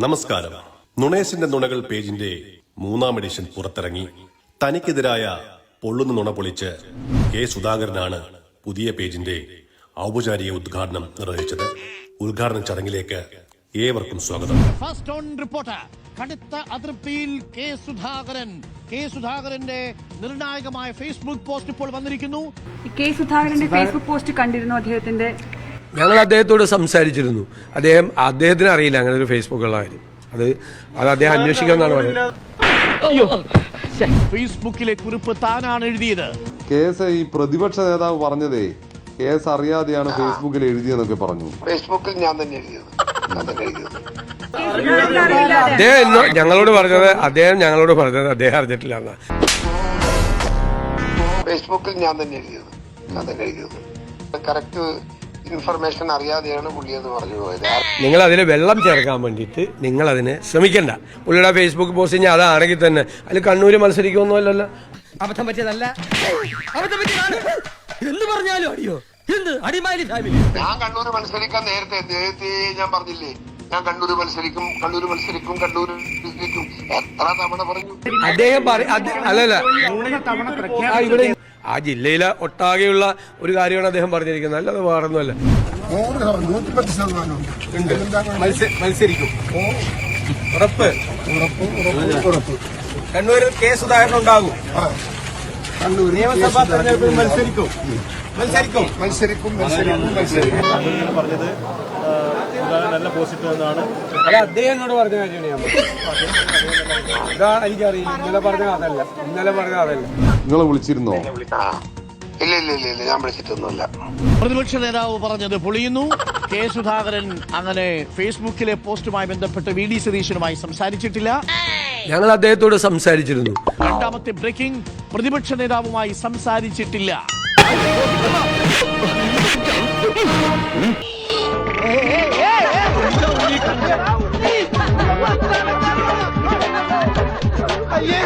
നമസ്കാരം. നുണേശന്റെ നുണകൾ പേജിന്റെ 3-ാം എഡിഷൻ പുറത്തിറങ്ങി. തനിക്കെതിരായ പൊള്ളുന്ന നുണ പൊളിച്ച് കെ സുധാകരനാണ് പുതിയ പേജിന്റെ ഔപചാരിക ഉദ്ഘാടനം നിർവഹിച്ചത്. ഉദ്ഘാടന ചടങ്ങിലേക്ക് ഏവർക്കും സ്വാഗതം. ഫസ്റ്റ് ഓൺ റിപ്പോർട്ടർ കടുത്ത അതൃപ്തിയിൽ കെ സുധാകരന്റെ നിർണായകമായ ഫേസ്ബുക്ക് പോസ്റ്റ് ഇപ്പോൾ വന്നിരിക്കുന്നു. കെ സുധാകരന്റെ ഫേസ്ബുക്ക് പോസ്റ്റ് കണ്ടിരുന്നു. ഞങ്ങൾ അദ്ദേഹത്തോട് സംസാരിച്ചിരുന്നു. അദ്ദേഹത്തിന് അറിയില്ല അങ്ങനെ ഒരു ഫേസ്ബുക്കുള്ള കാര്യം. അത് അദ്ദേഹം അന്വേഷിക്കാമെന്നാണ് പറയുന്നത്. ഫേസ്ബുക്കിലെ കുറിപ്പ് താനാണ് എഴുതിയത്. കേസ് ഈ പ്രതിപക്ഷ നേതാവ് പറഞ്ഞതേ കേസ് അറിയാതെയാണ് ഫേസ്ബുക്കിൽ എഴുതിയെന്നൊക്കെ പറഞ്ഞു. ഫേസ്ബുക്കിൽ ഞാൻ തന്നെ എഴുതിയത്. അദ്ദേഹം ഞങ്ങളോട് പറഞ്ഞത് അദ്ദേഹം അറിഞ്ഞിട്ടില്ല. ഫേസ്ബുക്കിൽ ഞാൻ തന്നെ എഴുതിയത്. കറക്റ്റ് ഇൻഫർമേഷൻ അറിയാതെയാണ് പുള്ളി എന്ന് പറഞ്ഞു പോയത്. നിങ്ങൾ അതിൽ വെള്ളം ചേർക്കാൻ വേണ്ടിയിട്ട് നിങ്ങൾ അതിനെ ശ്രമിക്കണ്ട. പുള്ളിയുടെ ഫേസ്ബുക്ക് പോസ്റ്റ് ഞാൻ അതാണെങ്കിൽ തന്നെ അതിൽ കണ്ണൂര് മത്സരിക്കുമൊന്നുമല്ലല്ലോ. അബദ്ധം പറ്റിയതല്ല, അബദ്ധം പറ്റിയതാണ് എന്ന് പറഞ്ഞാലും അടിയോ എന്ത് അടിമാലി ഫാമിലി. ഞാൻ കണ്ണൂര് മത്സരിക്കാൻ നേരത്തെ ഞാൻ പറഞ്ഞില്ലേ, ഞാൻ കണ്ണൂര് മത്സരിക്കും. എത്ര തവണ പറഞ്ഞു അദ്ദേഹം അല്ലല്ല, ഇവിടെ ആ ജില്ലയിലെ ഒട്ടാകെയുള്ള ഒരു കാര്യമാണ് അദ്ദേഹം പറഞ്ഞിരിക്കുന്നത്, അല്ലാതെ വേറൊന്നുമല്ല. മത്സരിക്കും, ഉറപ്പ്. കണ്ണൂരിൽ കെ സുധാകരൻ ഉണ്ടാകും. നിയമസഭാ തെരഞ്ഞെടുപ്പിൽ മത്സരിക്കും. പറഞ്ഞത് നല്ല പോസിറ്റീവ് എന്നാണ്. അത് അദ്ദേഹം എന്നോട് പറഞ്ഞ കാര്യമാണ്. അതാ എനിക്കറിയില്ല. ഇന്നലെ പറഞ്ഞ അതല്ല. നിങ്ങളെ വിളിച്ചിരുന്നോ? ഇല്ല ഞാൻ വിളിച്ചിട്ടൊന്നുമില്ല. പ്രതിപക്ഷ നേതാവ് പറഞ്ഞത് പൊളിയുന്നു. കെ സുധാകരൻ അങ്ങനെ ഫേസ്ബുക്കിലെ പോസ്റ്റുമായി ബന്ധപ്പെട്ട് വി ഡി സതീശനുമായി സംസാരിച്ചിട്ടില്ല. ഞങ്ങൾ അദ്ദേഹത്തോട് സംസാരിച്ചിരുന്നു. രണ്ടാമത്തെ ബ്രേക്കിംഗ്, പ്രതിപക്ഷ നേതാവുമായി സംസാരിച്ചിട്ടില്ല. അയ്യോ